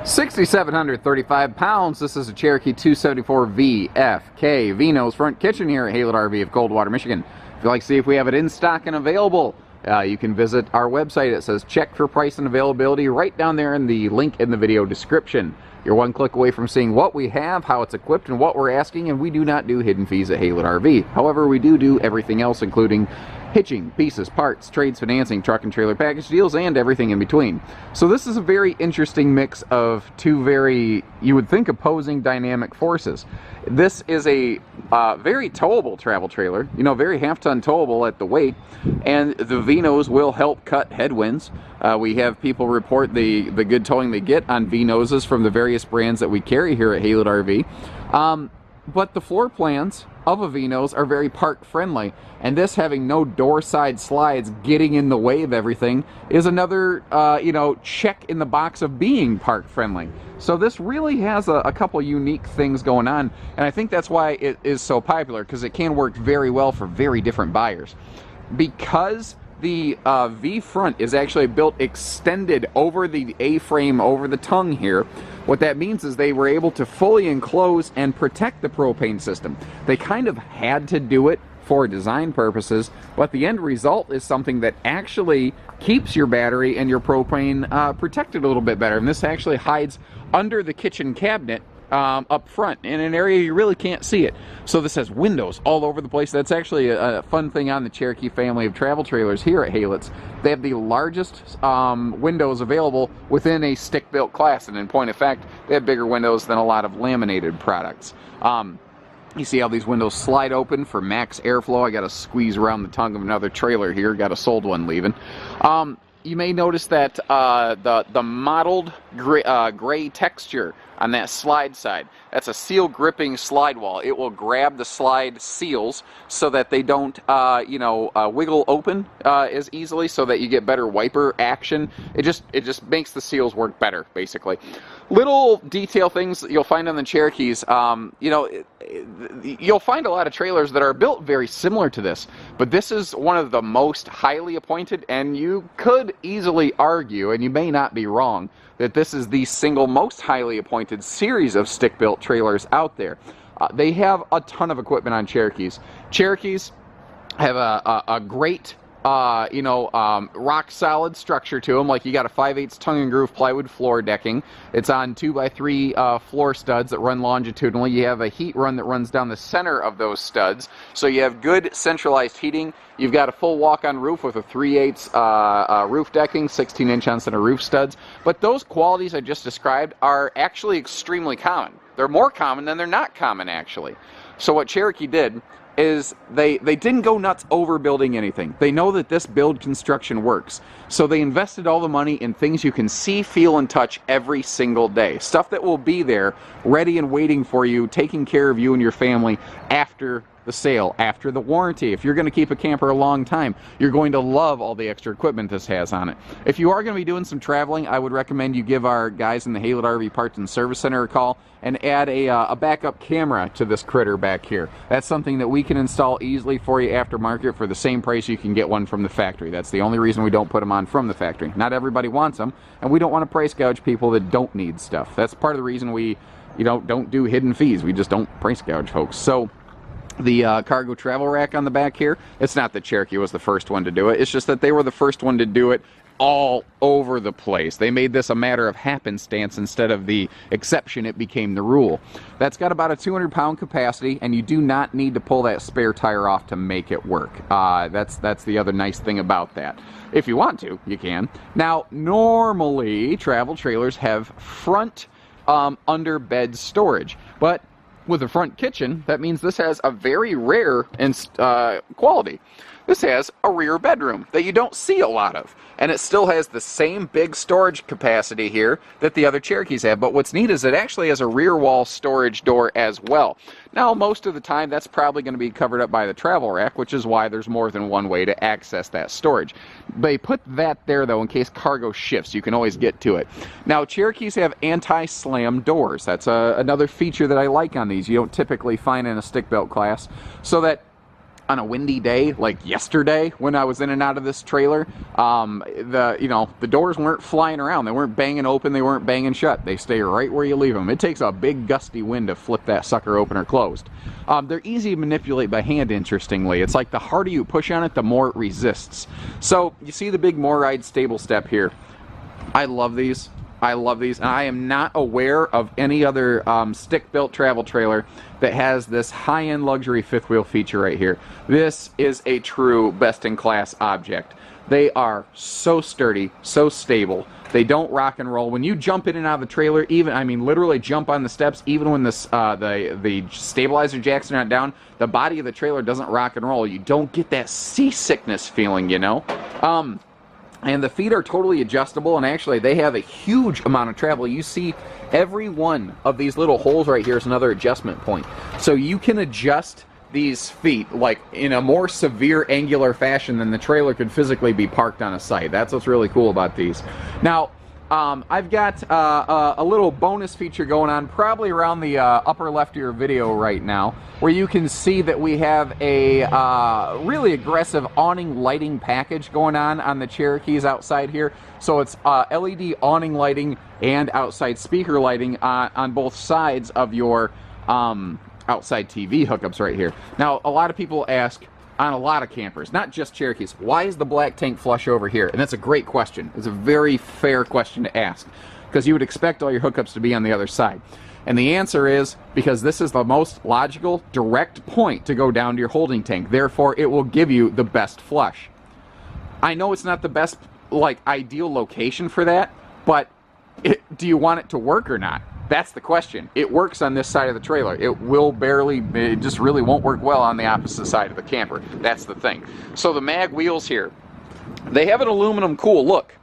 6,735 pounds. This is a Cherokee 274 VFK Vino's front kitchen here at Haylett RV of Coldwater, Michigan. If you'd like to see if we have it in stock and available, you can visit our website. It says check for price and availability right down there in the link in the video description. You're one click away from seeing what we have, how it's equipped, and what we're asking, and we do not do hidden fees at Haylett RV. However, we do everything else, including hitching, pieces, parts, trades, financing, truck and trailer package deals, and everything in between. So this is a very interesting mix of two very, you would think, opposing dynamic forces. This is a very towable travel trailer, you know, very half-ton towable at the weight, and the Vinos will help cut headwinds. We have people report the good towing they get on V-noses from the various brands that we carry here at Haylett RV. But the floor plans of a V-nose are very park friendly, and this having no door side slides getting in the way of everything is another you know, check in the box of being park friendly. So this really has a couple unique things going on, and I think that's why it is so popular, because it can work very well for very different buyers. Because the V front is actually built extended over the A-frame, over the tongue here, what that means is they were able to fully enclose and protect the propane system. They kind of had to do it for design purposes, but the end result is something that actually keeps your battery and your propane protected a little bit better. And this actually hides under the kitchen cabinet up front in an area you really can't see it. So this has windows all over the place. That's actually a fun thing on the Cherokee family of travel trailers here at Haylett's. They have the largest windows available within a stick-built class, and in point of fact, they have bigger windows than a lot of laminated products. You see how these windows slide open for max airflow. I got to squeeze around the tongue of another trailer here. Got a sold one leaving. You may notice that the mottled gray texture on that slide side, that's a seal gripping slide wall. It will grab the slide seals so that they don't you know, wiggle open as easily, so that you get better wiper action. It just makes the seals work better, basically. Little detail things that you'll find on the Cherokees, you know, you'll find a lot of trailers that are built very similar to this, but this is one of the most highly appointed, and you could easily argue, and you may not be wrong, that this is the single most highly appointed series of stick-built trailers out there. They have a ton of equipment on Cherokees. Cherokees have a great you know, rock solid structure to them. Like, you got a 5/8 tongue and groove plywood floor decking. It's on 2x3 floor studs that run longitudinally. You have a heat run that runs down the center of those studs, so you have good centralized heating. You've got a full walk-on roof with a 3/8 roof decking, 16-inch on center roof studs. But those qualities I just described are actually extremely common. They're more common than they're not common, actually. So what Cherokee did is they didn't go nuts overbuilding anything. They know that this build construction works. So they invested all the money in things you can see, feel, and touch every single day. Stuff that will be there, ready and waiting for you, taking care of you and your family after the sale, after the warranty. If you're going to keep a camper a long time, you're going to love all the extra equipment this has on it. If you are going to be doing some traveling, I would recommend you give our guys in the Haylett RV Parts and Service Center a call and add a backup camera to this critter back here. That's something that we can install easily for you aftermarket for the same price you can get one from the factory. That's the only reason we don't put them on from the factory. Not everybody wants them, and we don't want to price gouge people that don't need stuff. That's part of the reason we, you know, don't do hidden fees. We just don't price gouge folks. So the cargo travel rack on the back here, it's not that Cherokee was the first one to do it, it's just that they were the first one to do it all over the place. They made this a matter of happenstance instead of the exception. It became the rule. That's got about a 200-pound capacity, and you do not need to pull that spare tire off to make it work. That's the other nice thing about that. If you want to, you can. Now, normally travel trailers have front under bed storage, but with a front kitchen, that means this has a very rare quality. This has a rear bedroom that you don't see a lot of, and it still has the same big storage capacity here that the other Cherokees have, but what's neat is it actually has a rear wall storage door as well. Now, most of the time, that's probably going to be covered up by the travel rack, which is why there's more than one way to access that storage. They put that there, though, in case cargo shifts. You can always get to it. Now, Cherokees have anti-slam doors. That's another feature that I like on these. You don't typically find in a stick-built class, so that on a windy day like yesterday when I was in and out of this trailer, the doors weren't flying around. They weren't banging open, they weren't banging shut. They stay right where you leave them. It takes a big gusty wind to flip that sucker open or closed. They're easy to manipulate by hand, interestingly. It's like the harder you push on it, the more it resists. So you see the big MORryde stable step here. I love these. I love these, and I am not aware of any other stick-built travel trailer that has this high-end luxury fifth wheel feature right here. This is a true best-in-class object. They are so sturdy, so stable. They don't rock and roll. When you jump in and out of the trailer, literally jump on the steps, even when the stabilizer jacks are not down, the body of the trailer doesn't rock and roll. You don't get that seasickness feeling, you know? And the feet are totally adjustable, and actually they have a huge amount of travel. You see every one of these little holes right here is another adjustment point. So you can adjust these feet like in a more severe angular fashion than the trailer could physically be parked on a site. That's what's really cool about these. Now, I've got a little bonus feature going on probably around the upper left of your video right now, where you can see that we have a really aggressive awning lighting package going on the Cherokees outside here. So it's LED awning lighting and outside speaker lighting on both sides of your outside TV hookups right here. Now, a lot of people ask, on a lot of campers, not just Cherokees, why is the black tank flush over here? And that's a great question. It's a very fair question to ask, because you would expect all your hookups to be on the other side. And the answer is because this is the most logical, direct point to go down to your holding tank. Therefore, it will give you the best flush. I know it's not the best, ideal location for that, but do you want it to work or not? That's the question. It works on this side of the trailer. It just really won't work well on the opposite side of the camper. That's the thing. So the mag wheels here, they have an aluminum cool look.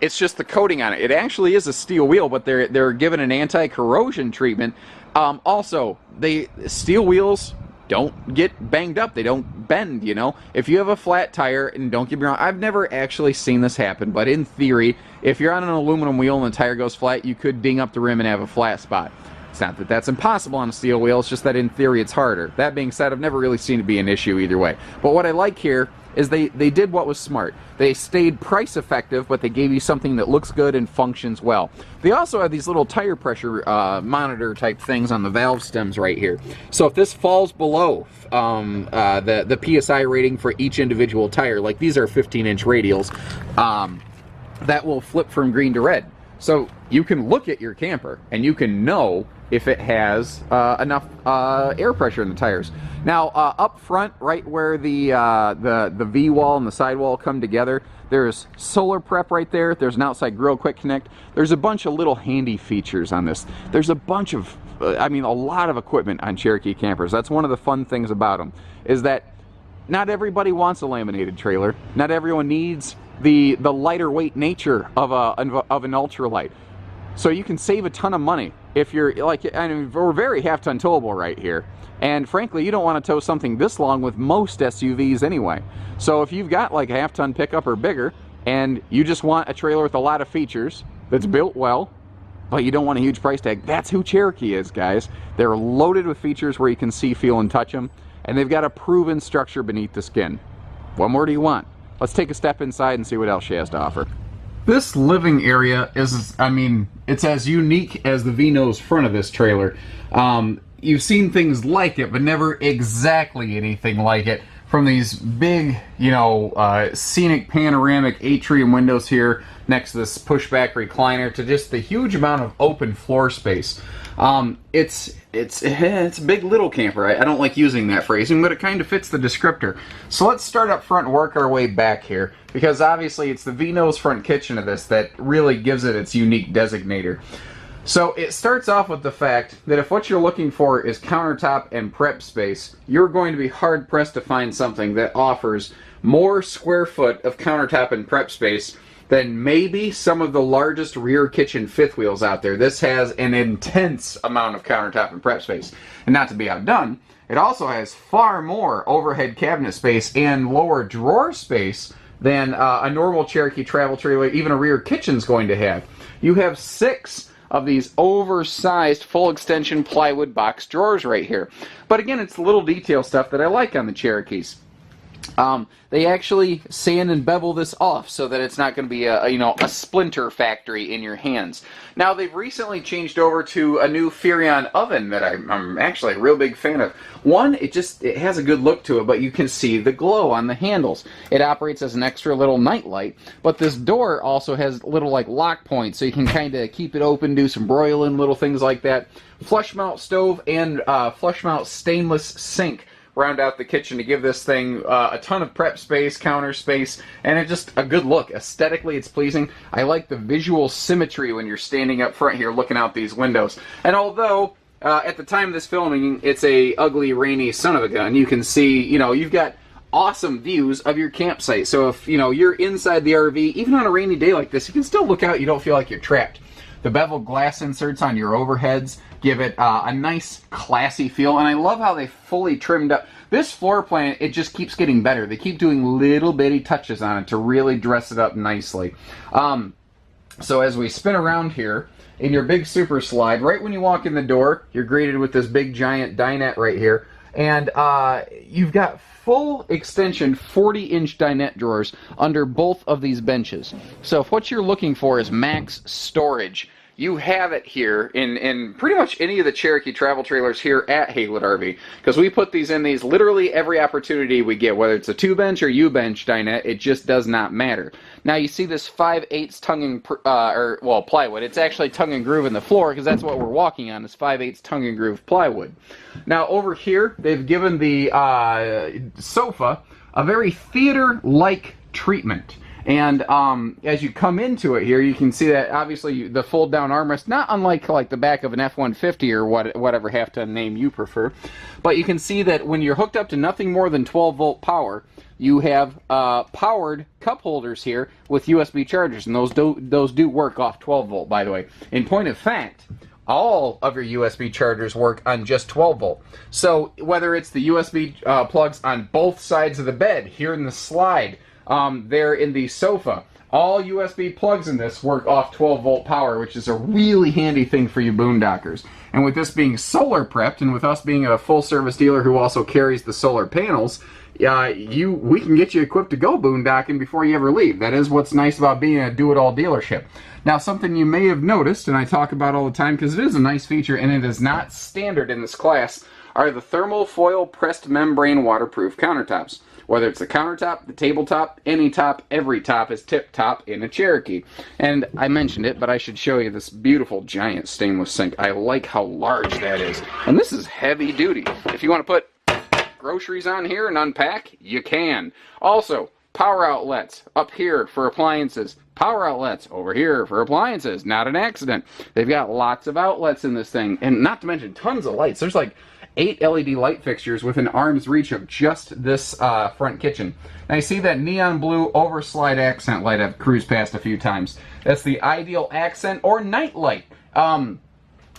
It's just the coating on it. It actually is a steel wheel, but they're given an anti-corrosion treatment. Also, steel wheels don't get banged up. They don't bend, you know. If you have a flat tire, and don't get me wrong, I've never actually seen this happen, but in theory, if you're on an aluminum wheel and the tire goes flat, you could ding up the rim and have a flat spot. It's not that that's impossible on a steel wheel, it's just that in theory it's harder. That being said, I've never really seen it be an issue either way. But what I like here is they did what was smart. They stayed price effective, but they gave you something that looks good and functions well. They also have these little tire pressure monitor type things on the valve stems right here. So if this falls below the PSI rating for each individual tire, like these are 15-inch radials, that will flip from green to red. So you can look at your camper and you can know if it has enough air pressure in the tires. Now, up front, right where the V-wall and the sidewall come together, there's solar prep right there. There's an outside grill quick connect. There's a bunch of little handy features on this. There's a bunch of, a lot of equipment on Cherokee campers. That's one of the fun things about them, is that not everybody wants a laminated trailer. Not everyone needs the lighter weight nature of an ultralight. So you can save a ton of money if you're we're very half-ton towable right here. And frankly, you don't want to tow something this long with most SUVs anyway. So if you've got like a half-ton pickup or bigger, and you just want a trailer with a lot of features that's built well, but you don't want a huge price tag, that's who Cherokee is, guys. They're loaded with features where you can see, feel, and touch them, and they've got a proven structure beneath the skin. What more do you want? Let's take a step inside and see what else she has to offer. This living area is, it's as unique as the V-nose front of this trailer. You've seen things like it, but never exactly anything like it. From these big, scenic panoramic atrium windows here next to this pushback recliner to just the huge amount of open floor space. It's a big little camper. I don't like using that phrasing, but it kind of fits the descriptor. So let's start up front and work our way back here, because obviously it's the V-nose front kitchen of this that really gives it its unique designator. So it starts off with the fact that if what you're looking for is countertop and prep space, you're going to be hard-pressed to find something that offers more square foot of countertop and prep space than maybe some of the largest rear kitchen fifth wheels out there. This has an intense amount of countertop and prep space. And not to be outdone, it also has far more overhead cabinet space and lower drawer space than a normal Cherokee travel trailer, even a rear kitchen's going to have. You have 6 of these oversized full extension plywood box drawers right here. But again, it's the little detail stuff that I like on the Cherokees. They actually sand and bevel this off so that it's not going to be a splinter factory in your hands. Now, they've recently changed over to a new Furrion oven that I'm actually a real big fan of. One, it has a good look to it, but you can see the glow on the handles. It operates as an extra little night light, but this door also has little like lock points, so you can kind of keep it open, do some broiling, little things like that. Flush mount stove and flush mount stainless sink round out the kitchen to give this thing a ton of prep space, counter space, and it's just a good look. Aesthetically, it's pleasing. I like the visual symmetry when you're standing up front here looking out these windows. And although at the time of this filming, it's a ugly, rainy son of a gun, you can see, you've got awesome views of your campsite. So if, you're inside the RV, even on a rainy day like this, you can still look out. You don't feel like you're trapped. The beveled glass inserts on your overheads give it a nice, classy feel, and I love how they fully trimmed up. This floor plan, it just keeps getting better. They keep doing little bitty touches on it to really dress it up nicely. So as we spin around here, in your big super slide, right when you walk in the door, you're greeted with this big giant dinette right here, and you've got full extension 40-inch dinette drawers under both of these benches. So if what you're looking for is max storage, you have it here in pretty much any of the Cherokee travel trailers here at Haylett RV, because we put these in these literally every opportunity we get, whether it's a 2-bench or U-bench dinette, it just does not matter. Now you see this 5/8 tongue and plywood. It's actually tongue and groove in the floor because that's what we're walking on, is 5/8 tongue and groove plywood. Now over here they've given the sofa a very theater-like treatment. And as you come into it here, you can see that obviously the fold-down armrest, not unlike like the back of an F-150 or whatever half-ton name you prefer, but you can see that when you're hooked up to nothing more than 12-volt power, you have powered cup holders here with USB chargers, and those do work off 12-volt, by the way. In point of fact, all of your USB chargers work on just 12-volt. So whether it's the USB plugs on both sides of the bed, here in the slide, there in the sofa, all USB plugs in this work off 12-volt power, which is a really handy thing for you boondockers. And with this being solar prepped, and with us being a full-service dealer who also carries the solar panels, we can get you equipped to go boondocking before you ever leave. That is what's nice about being a do-it-all dealership. Now, something you may have noticed, and I talk about all the time because it is a nice feature and it is not standard in this class, are the thermal foil pressed membrane waterproof countertops. Whether it's the countertop, the tabletop, any top, every top is tip-top in a Cherokee. And I mentioned it, but I should show you this beautiful giant stainless sink. I like how large that is. And this is heavy duty. If you want to put groceries on here and unpack, you can. Also, power outlets up here for appliances. Power outlets over here for appliances. Not an accident. They've got lots of outlets in this thing. And not to mention tons of lights. There's like 8 LED light fixtures within arm's reach of just this front kitchen. Now you see that neon blue overslide accent light I've cruised past a few times. That's the ideal accent or night light.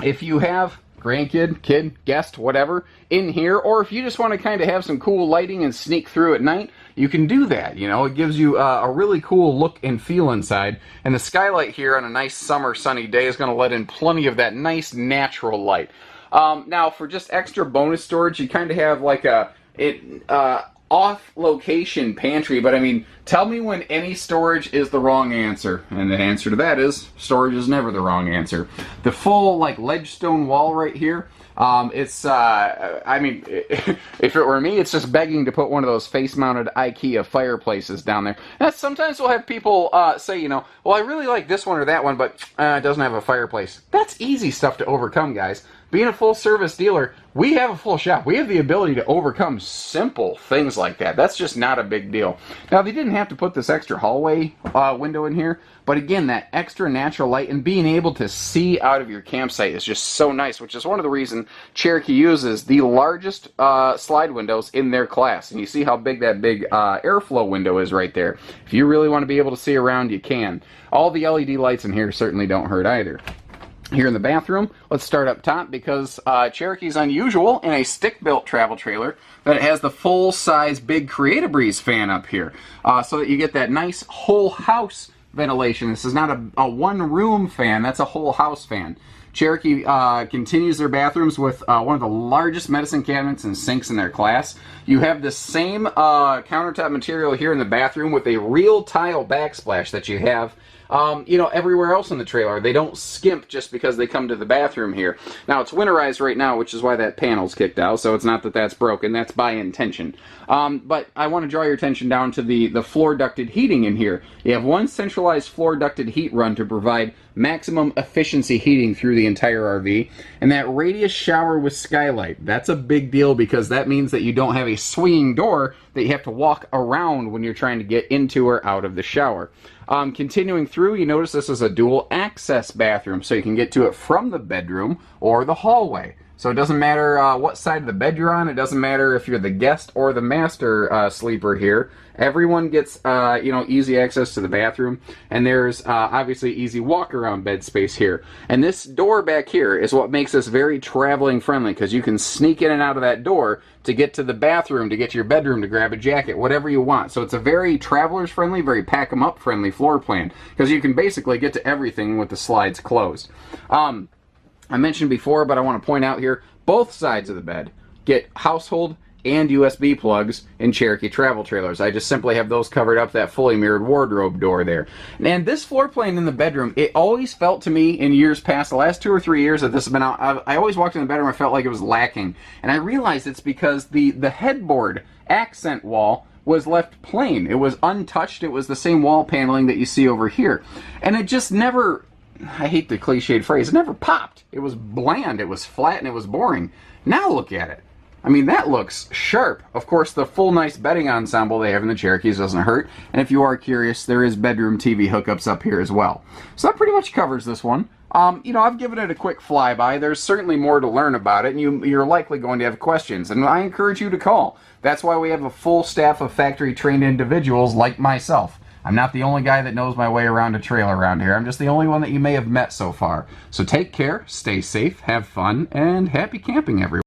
If you have grandkid, kid, guest, whatever, in here, or if you just want to kind of have some cool lighting and sneak through at night, you can do that. It gives you a really cool look and feel inside. And the skylight here on a nice summer sunny day is going to let in plenty of that nice natural light. Now, for just extra bonus storage, you kind of have like a off-location pantry, but I mean, tell me when any storage is the wrong answer. And the answer to that is, storage is never the wrong answer. The full, like, ledge stone wall right here, I mean, if it were me, it's just begging to put one of those face-mounted IKEA fireplaces down there. And sometimes we'll have people say, well, I really like this one or that one, but it doesn't have a fireplace. That's easy stuff to overcome, guys. Being a full-service dealer, we have a full shop. We have the ability to overcome simple things like that. That's just not a big deal. Now, they didn't have to put this extra hallway window in here, but again, that extra natural light and being able to see out of your campsite is just so nice, which is one of the reasons Cherokee uses the largest slide windows in their class. And you see how big that big airflow window is right there. If you really want to be able to see around, you can. All the LED lights in here certainly don't hurt either. Here in the bathroom, let's start up top because Cherokee's unusual in a stick-built travel trailer that it has the full-size big Create-A-Breeze fan up here so that you get that nice whole house ventilation. This is not a one-room fan. That's a whole house fan. Cherokee continues their bathrooms with one of the largest medicine cabinets and sinks in their class. You have the same countertop material here in the bathroom with a real tile backsplash that you have everywhere else in the trailer. They don't skimp just because they come to the bathroom here. Now, it's winterized right now, which is why that panel's kicked out, so it's not that that's broken. That's by intention. But I want to draw your attention down to the floor ducted heating in here. You have one centralized floor ducted heat run to provide maximum efficiency heating through the entire RV. And that radius shower with skylight, that's a big deal because that means that you don't have a swinging door that you have to walk around when you're trying to get into or out of the shower. Continuing through, you notice this is a dual access bathroom, so you can get to it from the bedroom or the hallway. So it doesn't matter what side of the bed you're on. It doesn't matter if you're the guest or the master sleeper here. Everyone gets easy access to the bathroom, and there's obviously easy walk-around bed space here. And this door back here is what makes this very traveling friendly, because you can sneak in and out of that door to get to the bathroom, to get to your bedroom, to grab a jacket, whatever you want. So it's a very travelers friendly, very pack 'em up friendly floor plan, because you can basically get to everything with the slides closed. I mentioned before, but I want to point out here, both sides of the bed get household and USB plugs in Cherokee travel trailers. I just simply have those covered up, that fully mirrored wardrobe door there. And this floor plan in the bedroom, it always felt to me in years past, the last 2 or 3 years that this has been out, I always walked in the bedroom, I felt like it was lacking. And I realized it's because the headboard accent wall was left plain. It was untouched. It was the same wall paneling that you see over here. And it just never, I hate the cliched phrase, it never popped. It was bland, it was flat, and it was boring. Now look at it. I mean, that looks sharp. Of course, the full nice bedding ensemble they have in the Cherokees doesn't hurt. And if you are curious, there is bedroom TV hookups up here as well. So that pretty much covers this one. I've given it a quick flyby. There's certainly more to learn about it, and you're likely going to have questions. And I encourage you to call. That's why we have a full staff of factory-trained individuals like myself. I'm not the only guy that knows my way around a trailer around here. I'm just the only one that you may have met so far. So take care, stay safe, have fun, and happy camping, everyone.